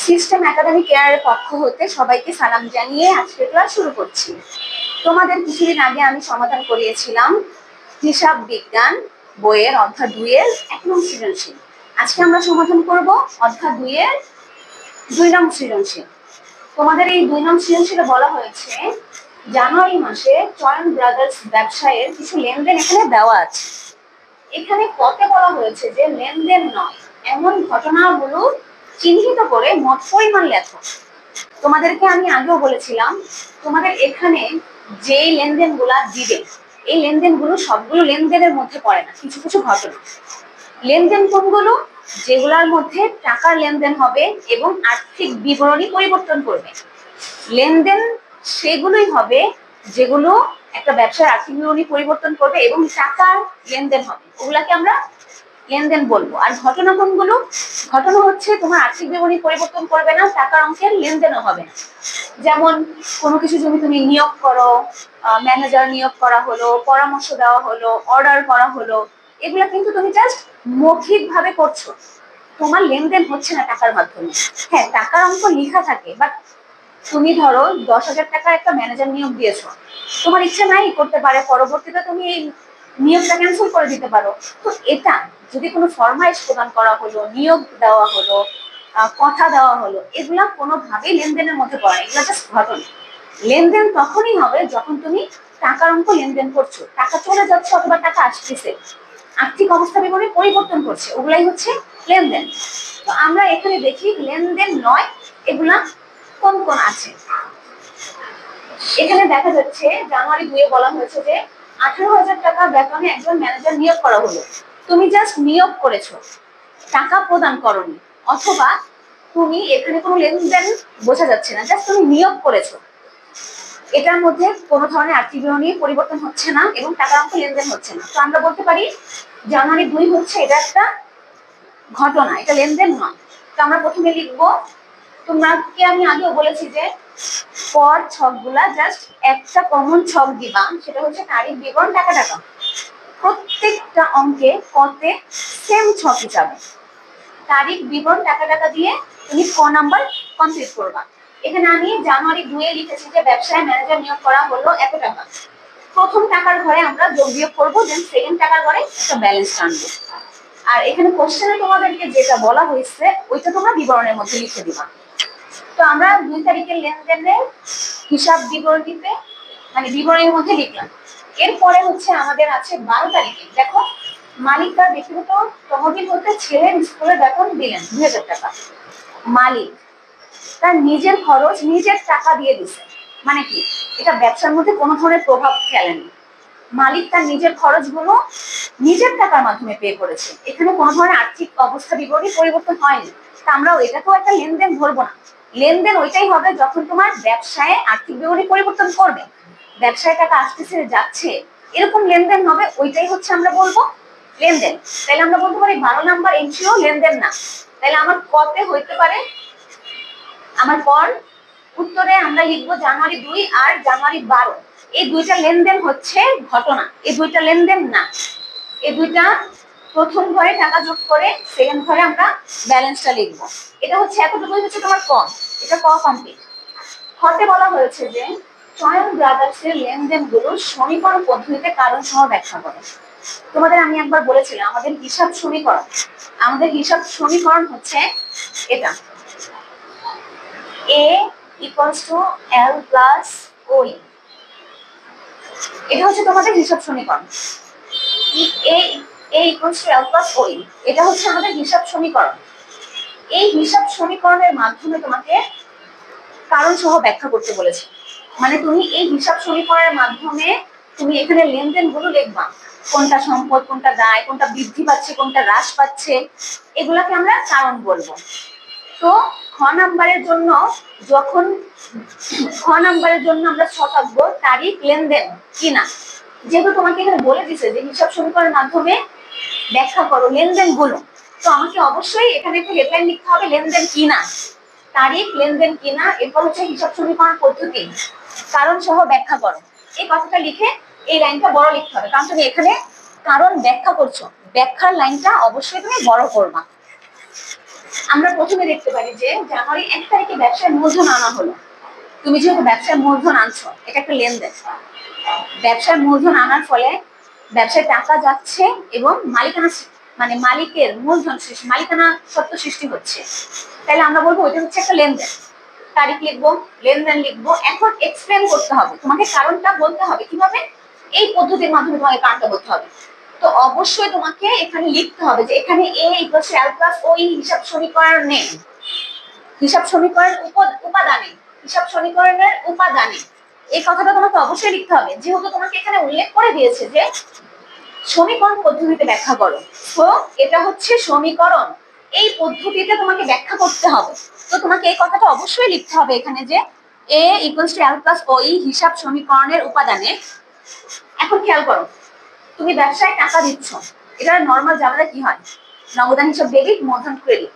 System academy কেয়ারের পক্ষ হতে সবাইকে সালাম জানিয়ে আজকে ক্লাস শুরু করছি। তোমাদের কিছুদিন আগে আমি সমাধান করিয়েছিলাম হিসাব বিজ্ঞান বইয়ের অধ্যায় 2 এর 1 নং সৃজনশীল। আজকে আমরা সমাধান করব অধ্যায় 2 এর 2 নং সৃজনশীল। তোমাদের এই 2 নং সৃজনশীলে বলা হয়েছে জানুয়ারি মাসে চয়ন ব্রাদার্স ব্যবসায়ের কিছু লেনদেন এখানে দেওয়া আছে। এখানে কতে বলা হয়েছে যে লেনদেন নয় এমন ঘটনাগুলো চিহ্নিত করে মোট পরিমাণ লেখো। তোমাদেরকে আমি আগেও বলেছিলাম তোমাদের এখানে যে লেনদেনগুলা দিবে এই লেনদেনগুলো সবগুলো লেনদেনের মধ্যে পড়ে না, কিছু কিছু ঘটনা। লেনদেন কোনগুলো? যেগুলোর মধ্যে টাকার লেনদেন হবে এবং আর্থিক বিবরণী পরিবর্তন করবে। লেনদেন সেগুলোই হবে যেগুলো একটা ব্যবসার আর্থিক বিবরণী পরিবর্তন করবে এবং টাকার লেনদেন হবে, ওগুলাকে আমরা লেনদেন বলবো। আর ঘটনা কোনগুলো? ঘটনা হচ্ছে তোমার আর্থিক বিবরণী পরিবর্তন করবে না, টাকার অঙ্কের লেনদেনও হবে না। যেমন কোনো কিছু জমি তুমি নিয়োগ করো, ম্যানেজার নিয়োগ করা হলো, পরামর্শ দেওয়া হলো, অর্ডার করা হলো, এগুলা কিন্তু তুমি জাস্ট মৌখিক ভাবে করছো, তোমার লেনদেন হচ্ছে না টাকার মাধ্যমে। হ্যাঁ, টাকার অঙ্ক লেখা থাকে, বাট তুমি ধরো 10,000 টাকার একটা ম্যানেজার নিয়োগ দিয়েছো, তোমার ইচ্ছা নাই করতে পারে, পরবর্তীতে তুমি এই নিয়োগটা ক্যান্সেল করে দিতে পারো। তো এটা যদি কোনো ফরমাইশ প্রদান করা হলো, নিয়োগ দেওয়া হলো, কথা দেওয়া হলো, এগুলা কোনোভাবেই লেনদেনের মধ্যে পড়ে না, এগুলা জাস্ট ঘটনা। লেনদেন তখনই হবে যখন তুমি টাকার অঙ্ক লেনদেন করছো, টাকা চলে যাচ্ছে অথবা টাকা আসতেছে, আর্থিক অবস্থা বিবরণী পরিবর্তন করছে, ওগুলাই হচ্ছে লেনদেন। তো আমরা এখানে দেখি লেনদেন নয় এগুলা কোন কোন আছে। এখানে দেখা যাচ্ছে জানুয়ারি 2 এ বলা হয়েছে যে 18,000 টাকা বেতনে একজন ম্যানেজার নিয়োগ করা হলো। তুমি জাস্ট নিয়োগ করেছো, টাকা প্রদান করনি, অথবা তুমি এখানে কোনো লেনদেন বোঝা যাচ্ছে না, জাস্ট তুমি নিয়োগ করেছো, এটার মধ্যে কোনো ধরনের আর্থিক বিবরণী পরিবর্তন হচ্ছে না এবং টাকার অঙ্ক লেনদেন হচ্ছে না। তো আমরা বলতে পারি জানুয়ারি 2 হচ্ছে এটা একটা ঘটনা, এটা লেনদেন নয়। তো আমরা প্রথমে লিখবো, তোমাকে আমি আগেও বলেছি যে পর ছকগুলা জাস্ট একটা কমন ছক দিবা, সেটা হচ্ছে তারিখ বিবরণ টাকা টাকা। প্রত্যেকটা অঙ্কে কতে সেম ছক হিসাবে তারিখ বিবরণ টাকা টাকা দিয়ে তুমি ক নাম্বার কমপ্লিট করবা। এখানে আমি জানুয়ারি 2 এ লিখেছি যে ব্যবসায় ম্যানেজার নিয়োগ করা হলো এত টাকা। প্রথম টাকার ঘরে আমরা যোগ বিয়োগ করবো, দেন সেকেন্ড টাকার ঘরে একটা ব্যালেন্স টানবো। আর এখানে কোশ্চেনে তোমাদেরকে যেটা বলা হয়েছে ওইটা তোমরা বিবরণের মধ্যে লিখে দিবা। তো আমরা 2 তারিখের লেনদেনের হিসাব বিবরণীতে মানে বিবরণের মধ্যে লিখলাম। এরপরে হচ্ছে আমাদের আছে 12 তারিখে। দেখো, মালিক তার ব্যক্তিগত তহবিল হতে ছেলের স্কুলের বেতন দিলেন 2,000 টাকা। মালিক তার নিজের খরচ নিজের টাকা দিয়ে দিছে, মানে কি এটা ব্যবসার মধ্যে কোনো ধরনের প্রভাব ফেলেনি। মালিক তার নিজের খরচগুলো নিজের টাকার মাধ্যমে পে করেছে, এখানে কোনো ধরনের আর্থিক অবস্থা বিবরণী পরিবর্তন হয়নি। তা আমরা এটাকেও একটা লেনদেন ধরবো না। লেনদেন ওইটাই হবে যখন তোমার ব্যবসায় আর্থিক বিবরণী পরিবর্তন করবে, ব্যবসায় টাকা আসতেছে যাচ্ছে, এরকম লেনদেন হবে, ওইটাই হচ্ছে আমরা বলবো লেনদেন। তাহলে আমরা বলতে পারি 12 নাম্বার এন্ট্রিও লেনদেন না। তাহলে আমার কতে হইতে পারে, আমার পর উত্তরে আমরা লিখবো জানুয়ারি 2 আর জানুয়ারি 12, এই দুইটা লেনদেন হচ্ছে ঘটনা, এই দুইটা লেনদেন না। এই দুইটা প্রথম ঘরে টাকা যোগ করে সেকেন্ড ঘরে আমরা ব্যালেন্সটা লিখবো। এটা হচ্ছে এতটুকুই হচ্ছে তোমার কম, এটা ক কমপ্লিট। হতে বলা হয়েছে যে চয়ন ব্রাদার্সের লেনদেনগুলো সমীকরণ পদ্ধতিতে কারণ সহ ব্যাখ্যা করে। তোমাদের আমি একবার বলেছিলাম আমাদের হিসাব সমীকরণ হচ্ছে এটা, A equals to L plus OE, এটা হচ্ছে তোমাদের হিসাব সমীকরণ। A equals to L plus OE, এটা হচ্ছে আমাদের হিসাব সমীকরণ। এই হিসাব সমীকরণের মাধ্যমে তোমাকে কারণ সহ ব্যাখ্যা করতে বলেছে, মানে তুমি এই হিসাব সমীকরণের মাধ্যমে তুমি এখানে লেনদেনগুলো লিখবা, কোনটা সম্পদ, কোনটা দায়, কোনটা বৃদ্ধি পাচ্ছে, কোনটা হ্রাস পাচ্ছে, এগুলাকে আমরা কারণ বলবো। তো খ নাম্বারের জন্য আমরা থাকবো তারিখ লেনদেন কিনা, যেহেতু তোমাকে এখানে বলে দিছে যে হিসাব সমীকরণের মাধ্যমে ব্যাখ্যা করো লেনদেন গুলো, তো আমাকে অবশ্যই এখানে একটা হেডলাইন লিখতে হবে লেনদেন কিনা, তারিখ লেনদেন কিনা, এরপর হচ্ছে হিসাব সমীকরণ পদ্ধতি, কারণ সহ ব্যাখ্যা করো। এই কথাটা লিখে এই লাইনটা বড় লিখতে হবে, কারণ তুমি এখানে কারণ ব্যাখ্যা করছো, ব্যাখ্যার লাইনটা অবশ্যই তুমি বড় করবা। আমরা প্রথমে দেখতে পারি যে জানুয়ারি 1 তারিখে ব্যবসায় মূলধন আনা হলো। তুমি যেহেতু ব্যবসায় মূলধন আনছো, এটা একটা লেনদেন। ব্যবসায় মূলধন আনার ফলে ব্যবসায় টাকা যাচ্ছে এবং মালিকানা মানে মালিকের মূলধন সৃষ্টি, মালিকানা সত্ত্ব সৃষ্টি হচ্ছে। তাহলে আমরা বলবো ওইটা হচ্ছে একটা লেনদেন। তারিখ লিখবো, লেনদেন লিখবো। এখন এক্সপ্লেন করতে হবে, তোমাকে কারণটা বলতে হবে। কিভাবে? এই পদ্ধতির মাধ্যমে তোমাকে কারণটা বলতে হবে। তো অবশ্যই তোমাকে এখানে লিখতে হবে যে এখানে এ ইকুয়াল টু এল প্লাস ও হিসাব সমীকরণে, হিসাব সমীকরণ উপাদানে, হিসাব সমীকরণের উপাদানে, এই কথাটা তোমাকে অবশ্যই লিখতে হবে। যেহেতু তোমাকে এখানে উল্লেখ করে দিয়েছে যে সমীকরণ পদ্ধতিতে ব্যাখ্যা করো, তো এটা হচ্ছে সমীকরণ, এই পদ্ধতিতে তোমাকে ব্যাখ্যা করতে হবে। তো তোমাকে এই কথাটা অবশ্যই লিখতে হবে এখানে যে এ ইকুয়াল টু এল প্লাস ও হিসাব সমীকরণের উপাদানে। এখন খেয়াল করো, তুমি ব্যবসায় টাকা দিচ্ছ, এটা নর্মাল জানলে কি হয়? নগদান হিসাব ডেবিট, মূলধন ক্রেডিট।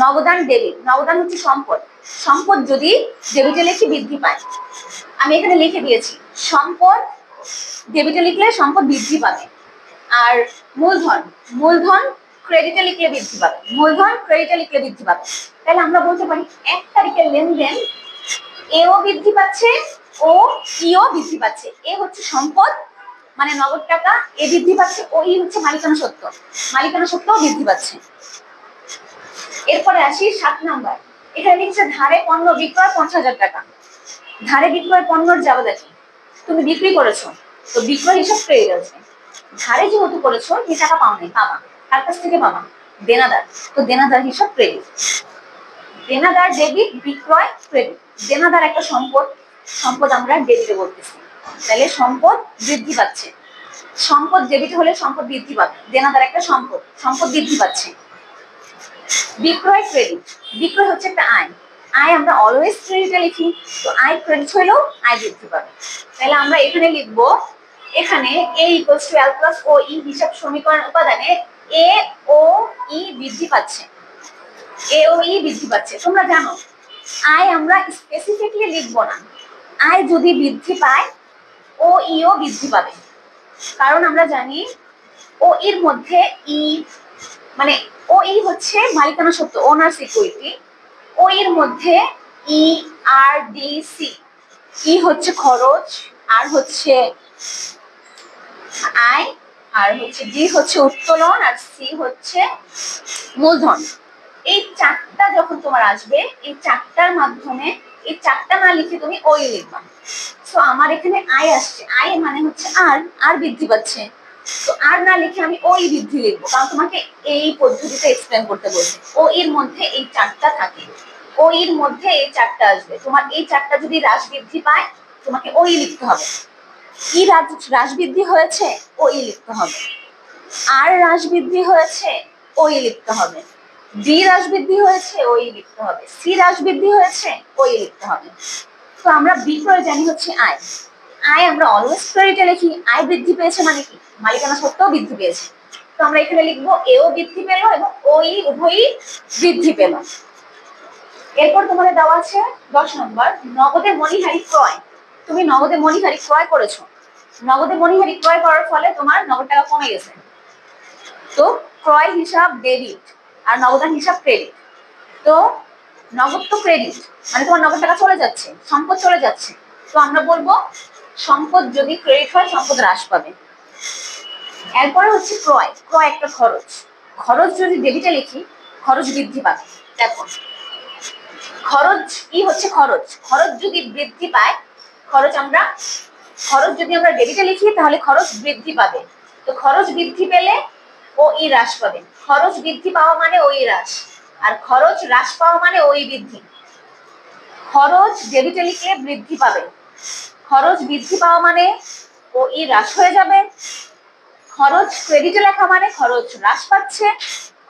নগদান ডেবিট, নগদান হচ্ছে সম্পদ। সম্পদ যদি ডেবিটে লিখে বৃদ্ধি পায়, আমি এখানে লিখে দিয়েছি সম্পদ ডেবিটে লিখলে সম্পদ বৃদ্ধি পাবে। আর মূলধন, মূলধন ক্রেডিটে লিখলে বৃদ্ধি পাবে, মূলধন ক্রেডিটে লিখলে বৃদ্ধি পাবে। তাহলে আমরা বলতে পারি 1 তারিখের লেনদেন এও বৃদ্ধি পাচ্ছে ও ইও বৃদ্ধি পাচ্ছে। এ হচ্ছে সম্পদ মানে নগদ টাকা, এ বৃদ্ধি পাচ্ছে, ও ই হচ্ছে মালিকানা সত্ত্ব, মালিকানা সত্ত্বও বৃদ্ধি পাচ্ছে। এরপরে আসি 7 নাম্বার। এখানে লিখছে ধারে পণ্য বিক্রয় 50,000 টাকা। ধারে বিক্রয় পণ্যর জাবেদা কি? তুমি বিক্রি করেছো, তো বিক্রয় হিসাব ক্রেডিট আছে। ধারে যেহেতু করেছো, কি টাকা পাও নাই, পাবা। কার কাছ থেকে পাবা? দেনাদার, তো দেনাদার হিসাব ক্রেডিট। দেনাদার ডেবিট, বিক্রয় ক্রেডিট। দেনাদার একটা সম্পদ, সম্পদ আমরা ডেবিটে বলতেছি, তাহলে সম্পদ বৃদ্ধি পাচ্ছে। সম্পদ ডেবিট হলে সম্পদ বৃদ্ধি পাবে, দেনাদার একটা সম্পদ, সম্পদ বৃদ্ধি পাচ্ছে। বিক্রয় ক্রেডিট, বিক্রয় হচ্ছে একটা আয়, আয় আমরা অলওয়েজ ক্রেডিটে লিখি, তো আয় ক্রেডিট হলেও আয় বৃদ্ধি পাবে। তাহলে আমরা এখানে লিখবো, এখানে এ ইকুয়ালস টু এল প্লাস ও ই হিসাব সমীকরণ উপাদানে এ ও ই বৃদ্ধি পাচ্ছে, এ ও ই বৃদ্ধি পাচ্ছে। তোমরা জানো আয় আমরা স্পেসিফিকলি লিখবো না, আয় যদি বৃদ্ধি পায় ও ইও বৃদ্ধি পাবে। কারণ আমরা জানি ও এর মধ্যে ই মানে ও ই হচ্ছে মালিকানা সত্ত্ব, ওনার্স ইকুইটি। ও এর মধ্যে ই আর ডি সি, ই হচ্ছে খরচ, আর হচ্ছে আয়, আর হচ্ছে ডি হচ্ছে উত্তোলন, আর সি হচ্ছে মূলধন। এই চারটা যখন তোমার আসবে, এই চারটার মাধ্যমে, এই চারটা না লিখে তুমি ওই লিখবা। তো আমার এখানে আয় আসছে, আয় মানে হচ্ছে আর বৃদ্ধি পাচ্ছে, তো আর না লিখে আমি ওই বৃদ্ধি লিখবো, কারণ তোমাকে এই পদ্ধতিতে এক্সপ্লেন করতে বলছে। ও এর মধ্যে এই চারটা থাকে, ও এর মধ্যে এই চারটা আসবে। তোমার এই চারটা যদি হ্রাস বৃদ্ধি পায়, তোমাকে ওই লিখতে হবে। ই হ্রাস বৃদ্ধি হয়েছে, ওই লিখতে হবে। আর হ্রাস বৃদ্ধি হয়েছে, ওই লিখতে হবে। ডি হ্রাস বৃদ্ধি হয়েছে, ওই লিখতে হবে। সি হ্রাস বৃদ্ধি হয়েছে, ওই লিখতে হবে। তো আমরা বিক্রয় জানি হচ্ছে আয়, আয় আমরা অলওয়েজ ক্রেডিটে লিখি। আয় বৃদ্ধি পেয়েছে মানে কি? মালিকানা সত্ত্বেও বৃদ্ধি পেয়েছে। তো আমরা এখানে লিখবো এও বৃদ্ধি পেল এবং ওই উভয়ই বৃদ্ধি পেল। এরপর তোমাদের দেওয়া আছে 10 নম্বর, নগদে মণিহারি ক্রয়। তুমি নগদে মণিহারি ক্রয় করেছো, নগদে মণিহারি ক্রয় করার ফলে তোমার নগদ টাকা কমে গেছে, তো ক্রয় হিসাব ডেবিট আর নগদান হিসাব ক্রেডিট। তো নগদ তো ক্রেডিট মানে তোমার নগদ টাকা চলে যাচ্ছে, সম্পদ চলে যাচ্ছে। তো আমরা বলবো সম্পদ যদি ক্রেডিট হয়, সম্পদ হ্রাস পাবে। এরপরে হচ্ছে ক্রয়, ক্রয় একটা খরচ, খরচ যদি ডেবিটে লিখি, খরচ বৃদ্ধি পাবে। দেখো খরচ কি হচ্ছে? খরচ, খরচ যদি বৃদ্ধি পায়, খরচ যদি আমরা ডেবিটে লিখি, তাহলে খরচ বৃদ্ধি পাবে। তো খরচ বৃদ্ধি পেলে ও ই হ্রাস পাবে। খরচ বৃদ্ধি পাওয়া মানে ওই হ্রাস, আর খরচ হ্রাস পাওয়া মানে ওই বৃদ্ধি। খরচ ডেবিটে লিখলে বৃদ্ধি পাবে, খরচ বৃদ্ধি পাওয়া মানে ও ই হ্রাস হয়ে যাবে। খরচ ক্রেডিটে লেখা মানে খরচ হ্রাস পাচ্ছে,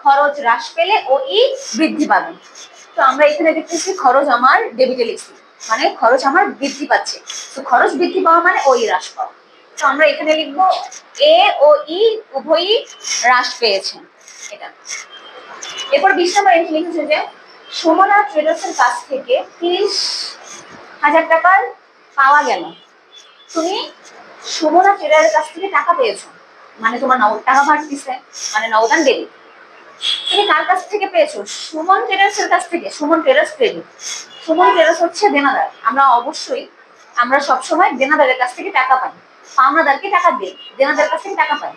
খরচ হ্রাস পেলে ও ই বৃদ্ধি পাবে। তো আমরা এখানে দেখতেছি খরচ আমার ডেবিটে লিখছি, মানে খরচ আমার বৃদ্ধি পাচ্ছে। তো খরচ বৃদ্ধি পাওয়া মানে ওই হ্রাস পাওয়া। তো আমরা এখানে লিখবো এ ও ই উভয়ই হ্রাস পেয়েছে, এটা। এরপর 20 নম্বর এন্ট্রি লিখেছে যে সুমনা ট্রেডার্সের কাছ থেকে 30,000 টাকার পাওয়া গেল। তুমি সুমনা ট্রেডারের কাছ থেকে টাকা পেয়েছো, মানে তোমার নগদ টাকা বাড়তিছে, মানে নগদান ডেবিট। তুমি কার কাছ থেকে পেয়েছো? সুমন ট্রেডার্স এর কাছ থেকে। Suman traders credit. Suman traders হচ্ছে দেনাদার। আমরা সবসময় দেনাদারের কাছ থেকে টাকা পাই, পাওনাদারকে টাকা দিই, দেনাদারের কাছ থেকে টাকা পাই।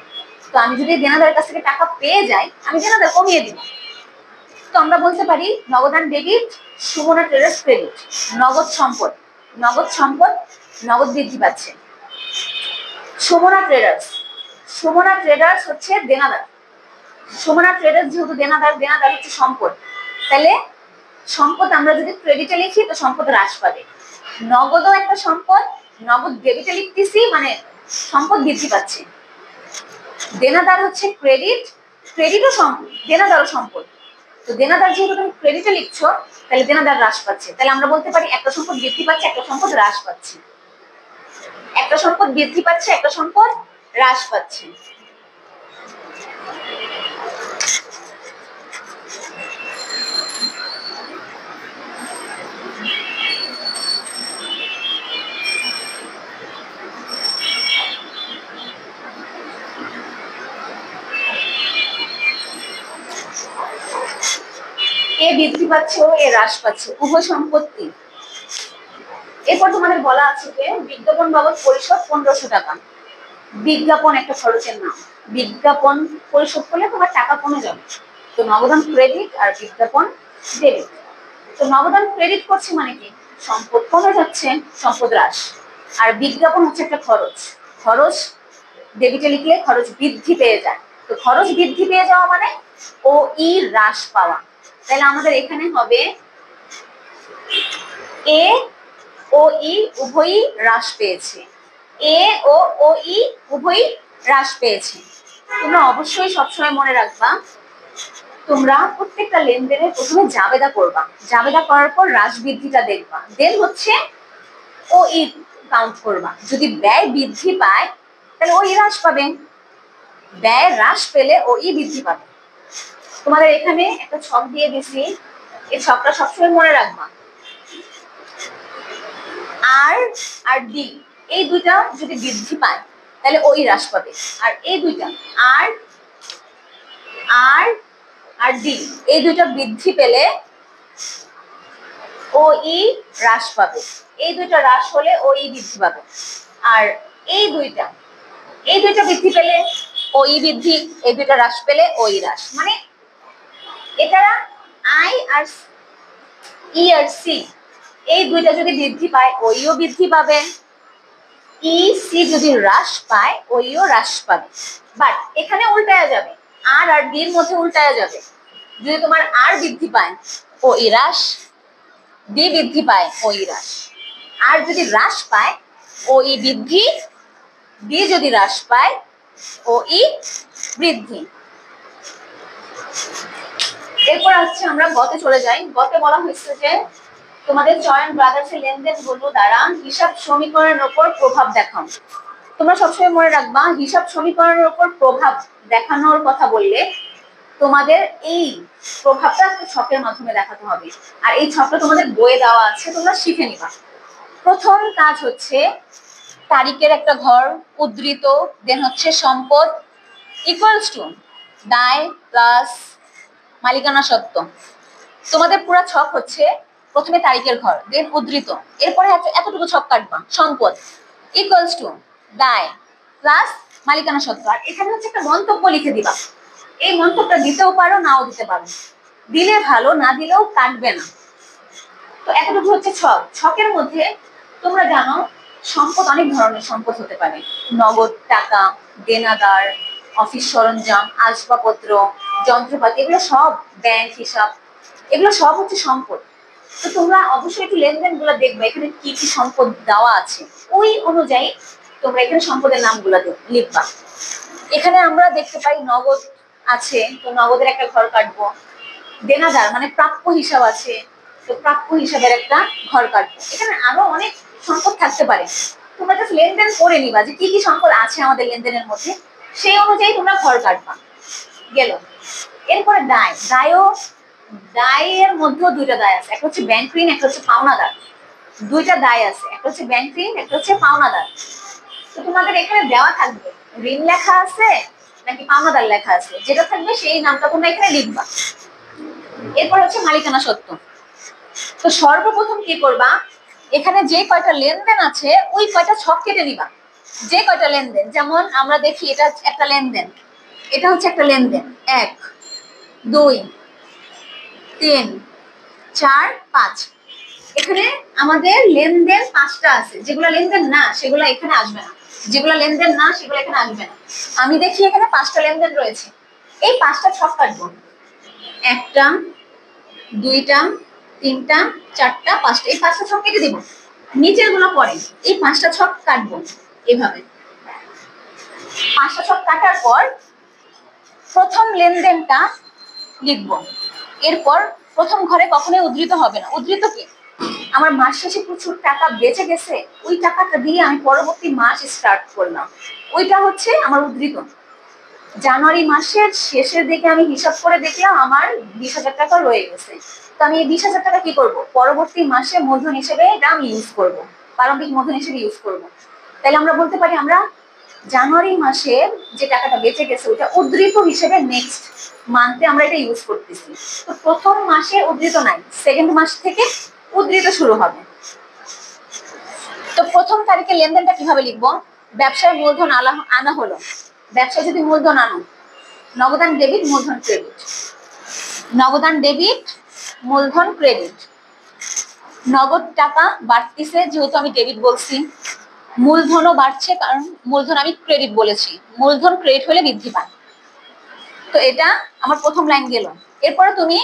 তো আমি যদি দেনাদারের কাছ থেকে টাকা পেয়ে যাই, আমি দেনাদার কমিয়ে দিব। তো আমরা বলতে পারি নগদান ডেবিট, সুমনা ট্রেডার্স ক্রেডিট। নগদ সম্পদ, নগদ সম্পদ, নগদ বৃদ্ধি পাচ্ছে। সুমনা ট্রেডার্স, সুমনা ট্রেডার্স হচ্ছে দেনাদার। সুমনা ট্রেডার্স যেহেতু দেনাদার, দেনাদার হচ্ছে সম্পদ, তাহলে সম্পদ আমরা যদি ক্রেডিটে লিখি তো সম্পদ হ্রাস পাবে। নগদও একটা সম্পদ, নগদ ডেবিটে লিখতেছি মানে সম্পদ বৃদ্ধি পাচ্ছে। দেনাদার হচ্ছে ক্রেডিট, ক্রেডিটও সম্পদ, দেনাদারও সম্পদ। তো দেনাদার যেহেতু তুমি ক্রেডিটে লিখছো, তাহলে দেনাদার হ্রাস পাচ্ছে। তাহলে আমরা বলতে পারি একটা সম্পদ বৃদ্ধি পাচ্ছে, একটা সম্পদ হ্রাস পাচ্ছে। একটা সম্পদ বৃদ্ধি পাচ্ছে, একটা সম্পদ হ্রাস পাচ্ছে। এ বৃদ্ধি পাচ্ছে ও এ হ্রাস পাচ্ছে, উভয় সম্পত্তি। এরপর তোমাদের বলা আছে যে বিজ্ঞাপন বাবদ পরিশোধ 1500 টাকা। বিজ্ঞাপন একটা খরচের নাম, বিজ্ঞাপন পরিশোধ করলে তোমার টাকা কমে যাবে। তো নগদান ক্রেডিট আর বিজ্ঞাপন ডেবিট। তো নগদান ক্রেডিট করছে মানে কি? সম্পদ কমে যাচ্ছে, সম্পদ হ্রাস। আর বিজ্ঞাপন হচ্ছে একটা খরচ, খরচ ডেবিটে লিখলে খরচ বৃদ্ধি পেয়ে যায়। তো খরচ বৃদ্ধি পেয়ে যাওয়া মানে ও ই হ্রাস পাওয়া। তাহলে আমাদের এখানে হবে এ ও ই উভয়ই হ্রাস পেয়েছে। এ ও ই উভয়ই হ্রাস পেয়েছে। তোমরা অবশ্যই সবসময় মনে রাখবা, তোমরা প্রত্যেকটা লেনদেনের প্রথমে জাবেদা করবা, জাবেদা করার পর হ্রাস বৃদ্ধিটা দেখবা, দেন হচ্ছে ও ই কাউন্ট করবা। যদি ব্যয় বৃদ্ধি পায় তাহলে ও ই হ্রাস পাবে, ব্যয় হ্রাস পেলে ও ই বৃদ্ধি পাবে। তোমাদের এখানে একটা ছক দিয়ে দিছি, এই ছকটা সবসময় মনে রাখবা। আর আর ডি এই দুইটা যদি বৃদ্ধি পায় তাহলে ওই হ্রাস পাবে। আর এই দুইটা আর আর আর ডি এই দুইটা বৃদ্ধি পেলে ও ই হ্রাস পাবে। এই দুইটা হ্রাস হলে ও ই বৃদ্ধি পাবে। আর এই দুইটা বৃদ্ধি পেলে ও ই বৃদ্ধি, এই দুইটা হ্রাস পেলে ও ই হ্রাস। মানে এটা I R E R C এই দুইটা যদি বৃদ্ধি পায় ও ইও বৃদ্ধি পাবে, ই সি যদি হ্রাস পায় ও ইও হ্রাস পাবে। বাট এখানে উল্টায়া যাবে, আর আর ডি এর মধ্যে উল্টায়া যাবে। যদি তোমার আর বৃদ্ধি পায় ও ই হ্রাস, ডি বৃদ্ধি পায় ও ই হ্রাস। আর যদি হ্রাস পায় ও ই বৃদ্ধি, ডি যদি হ্রাস পায় ও ই বৃদ্ধি। এরপর হচ্ছে আমরা গতে চলে যাই। গতে বলা হয়েছে যে তোমাদের চয়ন ব্রাদার্সের লেনদেনগুলো দ্বারা হিসাব সমীকরণের উপর প্রভাব দেখাও। তোমরা সবসময় মনে রাখবা, হিসাব সমীকরণের উপর প্রভাব দেখানোর কথা বললে তোমাদের এই প্রভাবটা একটা ছকের মাধ্যমে দেখাতে হবে। আর এই ছকটা তোমাদের বইয়ে দেওয়া আছে, তোমরা শিখে নিবা। প্রথম কাজ হচ্ছে তারিখের একটা ঘর উদ্ধৃত, দেন হচ্ছে সম্পদ ইকুয়ালস টু দায় প্লাস মালিকানা সত্ত্ব। তোমাদের পুরো ছক হচ্ছে প্রথমে তারিখের ঘর, দেন উদ্ধৃত, এরপরে এতটুকু ছক কাটবা, সম্পদ ইকুয়ালস টু দায় প্লাস মালিকানা সত্ত্ব। আর এখানে হচ্ছে একটা মন্তব্য লিখে দিবা। এই মন্তব্যটা দিতেও পারো, নাও দিতে পারো, দিলে ভালো, না দিলেও কাটবে না। তো এতটুকু হচ্ছে ছক। ছকের মধ্যে তোমরা জানো সম্পদ অনেক ধরনের সম্পদ হতে পারে, নগদ টাকা, দেনাদার, অফিস সরঞ্জাম, আসবাবপত্র, যন্ত্রপাতি, এগুলো সব, ব্যাংক হিসাব, এগুলো সব হচ্ছে সম্পদ। তো তোমরা অবশ্যই একটু লেনদেন গুলো দেখবে, এখানে কি কি সম্পদ দেওয়া আছে, ওই অনুযায়ী তোমরা এখানে সম্পদের নামগুলো লিখবা। এখানে আমরা দেখতে পাই নগদ আছে, তো নগদের একটা ঘর কাটবো। দেনাদার মানে প্রাপ্য হিসাব আছে, তো প্রাপ্য হিসাবের একটা ঘর কাটবো। এখানে আরো অনেক সম্পদ থাকতে পারে, তোমরা জাস্ট লেনদেন করে নিবা যে কি কি সম্পদ আছে আমাদের লেনদেনের মধ্যে, সেই অনুযায়ী তোমরা ঘর কাটবা। গেল। এরপরে দায়, দায়ের মধ্যেও দুইটা দায় আছে, একটা হচ্ছে ব্যাংক ঋণ, একটা হচ্ছে পাওনাদার। দুইটা দায় আছে, একটা হচ্ছে ব্যাংক ঋণ, একটা হচ্ছে পাওনাদার। তো তোমাদের এখানে দেওয়া থাকবে ঋণ লেখা আছে, নাকি পাওনাদার লেখা আছে, যেটা থাকবে সেই নামটা তোমরা এখানে লিখবা। এরপর হচ্ছে মালিকানা সত্ত্ব। তো সর্বপ্রথম কি করবা, এখানে যে কয়টা লেনদেন আছে ওই কয়টা ছক কেটে নিবা। যে কয়টা লেনদেন, যেমন আমরা দেখি এটা একটা লেনদেন, এটা হচ্ছে একটা লেনদেন, 1 2 3 4 5। এখানে আমাদের লেনদেন 5টা আছে, যেগুলো লেনদেন না সেগুলো এখানে আসবে না, যেগুলো লেনদেন না সেগুলো এখানে আসবে না। আমি দেখি এখানে 5টা লেনদেন রয়েছে, এই 5টা ছক কাটবো, 1টা 2টা 3টা 4টা 5টা, এই 5টা ছক কেটে দিব। নিচের গুলো পরে, এই 5টা ছক কাটবো এভাবে। 5টা ছক কাটার পর প্রথম লেনদেনটা লিখবো। এরপর প্রথম ঘরে কখনোই উদ্ধৃত হবে না। উদ্ধৃত কি, আমার মাস শেষে প্রচুর টাকা বেঁচে গেছে, ওই টাকাটা দিয়ে আমি পরবর্তী মাস স্টার্ট করলাম, ওইটা হচ্ছে আমার উদ্ধৃত। জানুয়ারি মাসের শেষের দিকে আমি হিসাব করে দেখলাম আমার 20,000 টাকা রয়ে গেছে, তো আমি এই 20,000 টাকা কি করব, পরবর্তী মাসে মূলধন হিসেবে এটা আমি ইউজ করব, প্রারম্ভিক মূলধন হিসেবে ইউজ করব। তাহলে আমরা বলতে পারি আমরা জানুয়ারি মাসের যে টাকাটা বেঁচে গেছে ওটা উদ্ধৃত হিসেবে নেক্সট মান্থে আমরা এটা ইউজ করতেছি। তো প্রথম মাসে উদ্ধৃত নাই, সেকেন্ড মাস থেকে উদ্ধৃত শুরু হবে। তো প্রথম তারিখে লেনদেনটা কিভাবে লিখবো, ব্যবসায় মূলধন আনা হলো, ব্যবসায় যদি মূলধন আনো, নগদান ডেবিট মূলধন ক্রেডিট, নগদান ডেবিট মূলধন ক্রেডিট। নগদ টাকা বাড়তিছে যেহেতু আমি ডেবিট বলছি, মূলধনও বাড়ছে কারণ মূলধন আমি ক্রেডিট বলেছি, মূলধন ক্রেডিট হলে বৃদ্ধি পায়। তো এটা আমার প্রথম লাইন গেল। এরপরে তুমি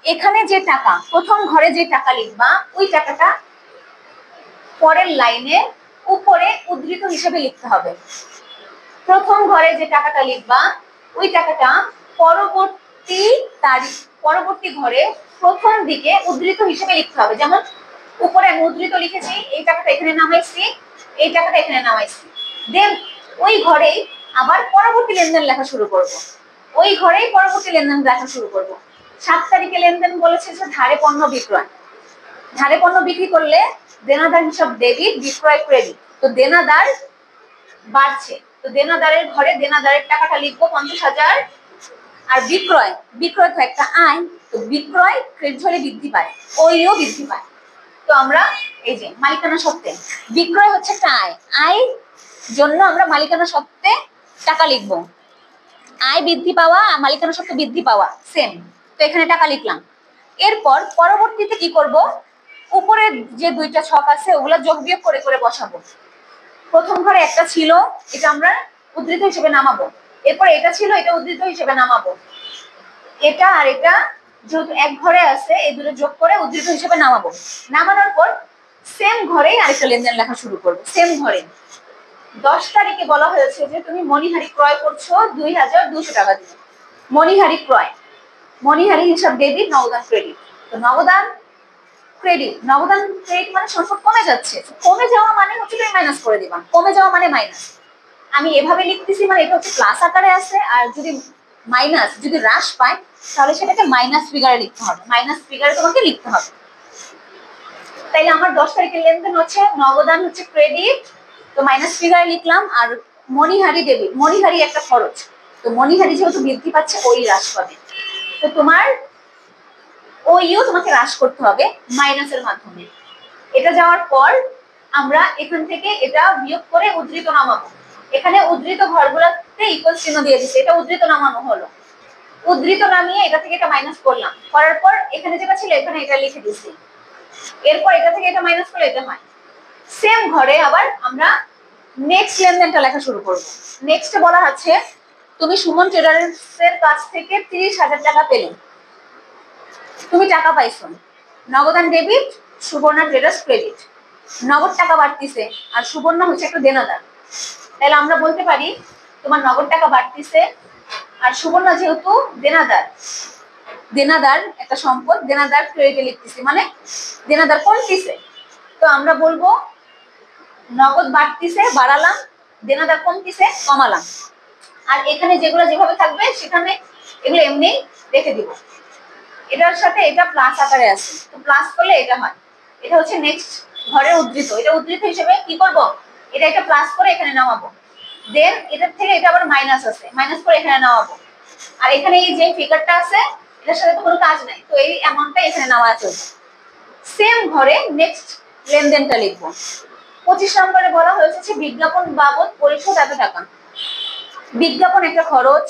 এখানে যে টাকা, প্রথম ঘরে যে টাকা লিখবা ওই টাকাটা পরের লাইনে উপরে উদ্ধৃত হিসেবে লিখতে হবে। প্রথম ঘরে যে টাকাটা লিখবা ওই টাকাটা পরবর্তী তারিখ, পরবর্তী ঘরে প্রথম দিকে উদ্ধৃত হিসেবে লিখতে হবে। যেমন উপরে আমি উদ্ধৃত লিখেছি, এই টাকাটা এখানে নামাইছি, এই টাকাটা এখানে নামাইছি, দেন ওই ঘরেই আবার পরবর্তী লেনদেন লেখা শুরু করব, ওই ঘরেই পরবর্তী লেনদেন লেখা শুরু করব। 7 তারিখে লেনদেন বলেছে যে ধারে পণ্য বিক্রয়, ধারে পণ্য বিক্রি করলে দেনাদার হিসাব ডেবিট, বিক্রয় ক্রেডিট। তো দেনাদার বাড়ছে, তো দেনাদারের ঘরে দেনাদারের টাকাটা লিখবো 50,000। আর বিক্রয়, বিক্রয় তো একটা আয়, তো বিক্রয় ক্রেডিট হলে বৃদ্ধি পায়, ওইও বৃদ্ধি পায়। তো আমরা এই যে মালিকানা সত্ত্বে, বিক্রয় হচ্ছে একটা আয়, আয় জন্য আমরা মালিকানা সত্ত্বে টাকা লিখবো। আয় বৃদ্ধি পাওয়া, মালিকানা সত্ত্বে বৃদ্ধি পাওয়া সেম, তো এখানে টাকা লিখলাম। এরপর পরবর্তীতে কি করব, উপরে যে দুইটা ছক আছে ওগুলা যোগ বিয়োগ করে করে বসাবো। প্রথম ঘরে একটা ছিল, এটা আমরা উদ্ধৃত হিসেবে নামাবো। এরপর এটা ছিল, এটা উদ্ধৃত হিসেবে নামাবো। এটা আর এটা যেহেতু এক ঘরে আছে, এই দুটো যোগ করে উদ্ধৃত হিসেবে নামাবো। নামানোর পর সেম ঘরেই আরেকটা লেনদেন লেখা শুরু করবো, সেম ঘরে। 10 তারিখে বলা হয়েছে যে তুমি মণিহারি ক্রয় করছো 2,200 টাকা দিয়ে। মণিহারি ক্রয়, মণিহারি হিসাব ডেবিট, নগদান ক্রেডিট। তো নগদান ক্রেডিট, নগদান ক্রেডিট মানে সম্পদ কমে যাচ্ছে, কমে যাওয়া মানে হচ্ছে তুমি মাইনাস করে দিবা, কমে যাওয়া মানে মাইনাস। আমি এভাবে লিখতেছি মানে এটা হচ্ছে প্লাস আকারে আছে, আর যদি মাইনাস যদি হ্রাস পায় তাহলে সেটাকে মাইনাস ফিগারে লিখতে হবে, মাইনাস ফিগারে তোমাকে লিখতে হবে। তাইলে আমার 10 তারিখের লেনদেন হচ্ছে নগদান হচ্ছে ক্রেডিট, তো মাইনাস ফিগারে লিখলাম। আর মণিহারি ডেবিট, মণিহারি একটা খরচ, তো মণিহারি যেহেতু বৃদ্ধি পাচ্ছে ওই হ্রাস পাবে, তো তোমার ওইও তোমাকে হ্রাস করতে হবে মাইনাসের মাধ্যমে। এটা যাওয়ার পর আমরা এখান থেকে এটা বিয়োগ করে উদ্ধৃত নামাবো। এখানে উদ্ধৃত ঘরগুলোতে ইকুয়াল চিহ্ন দিয়ে দিচ্ছে, এটা উদ্ধৃত নামানো হলো। উদ্ধৃত নামিয়ে এটা থেকে এটা মাইনাস করলাম, করার পর এখানে যেটা ছিল এখানে এটা লিখে দিচ্ছি। এরপর এটা থেকে এটা মাইনাস করলে এটা হয়। সেম ঘরে আবার আমরা নেক্সট লেনদেনটা লেখা শুরু করব। নেক্সটে বলা আছে তুমি সুমন ট্রেডার্সের কাছ থেকে 30,000 টাকা পেলে, তুমি টাকা পাইছো, নগদান ডেবিট, সুবর্ণা ট্রেডার্স ক্রেডিট। নগদ টাকা বাড়তিছে আর সুবর্ণা হচ্ছে একটা দেনাদার, তাহলে আমরা বলতে পারি তোমার নগদ টাকা বাড়তিছে আর সুবর্ণা যেহেতু দেনাদার, দেনাদার একটা সম্পদ, দেনাদার ক্রেডিটে লিখতেছি মানে দেনাদার কমতিছে, তো আমরা বলবো নগদ বাড়তিছে বাড়ালাম, দেনাদার কমতিছে কমালাম। আর এখানে যেগুলো যেভাবে থাকবে সেখানে এগুলো এমনি রেখে দিব। এটার সাথে এটা প্লাস আকারে আছে, তো প্লাস করলে এটা হয়। এটা হচ্ছে নেক্সট ঘরের উদ্ধৃত, এটা উদ্ধৃত হিসেবে কি করব, এটা একটা প্লাস করে এখানে নামাবো। দেন এটার থেকে এটা আবার মাইনাস আছে, মাইনাস করে এখানে নামাবো। আর এখানে এই যে ফিগারটা আছে এটার সাথে তো কোনো কাজ নাই, তো এই অ্যামাউন্টটা এখানে নামা আছে। সেম ঘরে নেক্সট লেনদেনটা লিখবো। 25 নম্বরে বলা হয়েছে বিজ্ঞাপন বাবদ পরিশোধ এত টাকা। বিজ্ঞাপন একটা খরচ,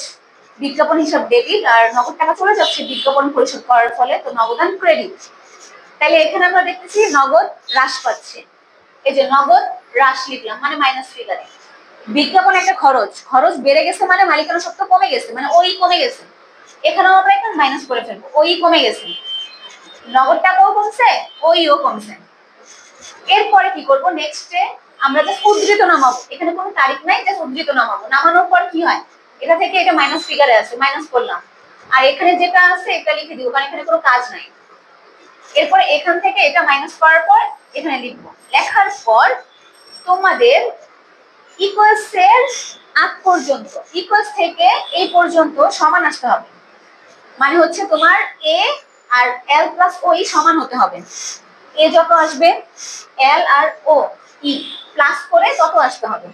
বিজ্ঞাপন হিসাব ডেবিট, আর নগদ টাকা চলে যাচ্ছে বিজ্ঞাপন পরিশোধ করার ফলে, তো নগদান ক্রেডিট। তাহলে এখানে আমরা দেখতেছি নগদ হ্রাস পাচ্ছে, এই যে নগদ হ্রাস লিখলাম মানে মাইনাস ফিগারে। বিজ্ঞাপন একটা খরচ, খরচ বেড়ে গেছে মানে মালিকানা সত্ত্ব কমে গেছে, মানে ওই কমে গেছে, এখানেও আমরা এখন মাইনাস করে ফেলবো, ওই কমে গেছে। নগদ টাকাও কমছে, ওইও কমছে। এরপরে কি করব, নেক্সটে আমরা জাস্ট উদ্ধৃত নামাবো, এখানে কোনো তারিখ নাই, জাস্ট উদ্ধৃত নামাবো। নামানোর পর কি হয়, এটা থেকে এটা মাইনাস ফিগারে আছে, মাইনাস করলাম, আর এখানে যেটা আছে এটা লিখে দিব, কারণ এখানে কোনো কাজ নাই। এরপরে এখান থেকে এটা মাইনাস করার পর এখানে লিখবো। লেখার পর তোমাদের ইকুয়ালস এর আগ পর্যন্ত, ইকুয়ালস থেকে এই পর্যন্ত সমান আসতে হবে, মানে হচ্ছে তোমার এ আর এল প্লাস ও ই সমান হতে হবে। এ যত আসবে এল আর ও ই প্লাস করে তত আসতে হবে।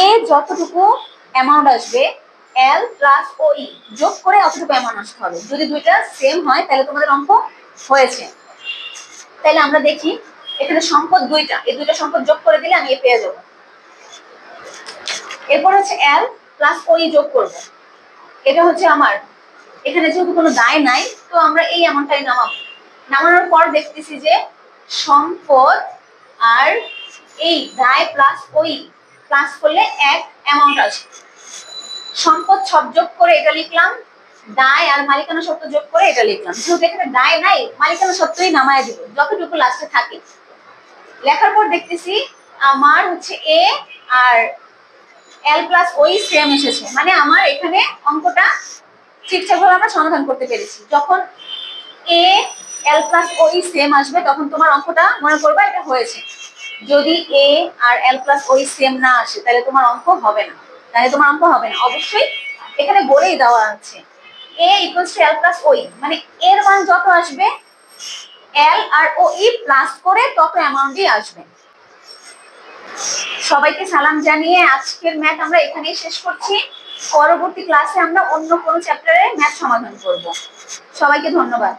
এ যতটুকু অ্যামাউন্ট আসবে এল প্লাস ও ই যোগ করে অতটুকু অ্যামাউন্ট আসতে হবে। যদি দুইটা সেম হয় তাহলে তোমাদের অঙ্ক হয়েছে। তাহলে আমরা দেখি এখানে সম্পদ দুইটা, এই দুইটা সম্পদ যোগ করে দিলে আমি এ পেয়ে যাবো। এরপর হচ্ছে এল প্লাস ও ই যোগ করব, এটা হচ্ছে আমার, এখানে যেহেতু কোনো দায় নাই তো আমরা এই অ্যামাউন্টটাই নামাবো। নামানোর পর দেখতেছি যে সম্পদ আর এই দায় প্লাস ওই প্লাস করলে এক অ্যামাউন্ট আসে। সম্পদ সব যোগ করে এটা লিখলাম, দায় আর মালিকানা সত্ত্ব যোগ করে এটা লিখলাম। যেহেতু এখানে দায় নাই মালিকানা সত্ত্বই নামায় দিব যতটুকু লাস্টে থাকে। লেখার পর দেখতেছি আমার হচ্ছে এ আর এল প্লাস ওই সেম এসেছে, মানে আমার এখানে অঙ্কটা ঠিকঠাক ভাবে আমরা সমাধান করতে পেরেছি। যখন এ এল প্লাস ও ই সেম আসবে তখন তোমার অঙ্কটা মনে করবা এটা হয়েছে। যদি এ আর এল প্লাস ও ই সেম না আসে তাহলে তোমার অঙ্ক হবে না, অবশ্যই এখানে বলেই দেওয়া আছে এ ইকুয়ালস টু এল প্লাস ও ই, মানে এর মান যত আসবে এল আর ও ই প্লাস করে তত অ্যামাউন্টই আসবে। সবাইকে সালাম জানিয়ে আজকের ম্যাথ আমরা এখানেই শেষ করছি। পরবর্তী ক্লাসে আমরা অন্য কোনো চ্যাপ্টারে ম্যাথ সমাধান করব। সবাইকে ধন্যবাদ।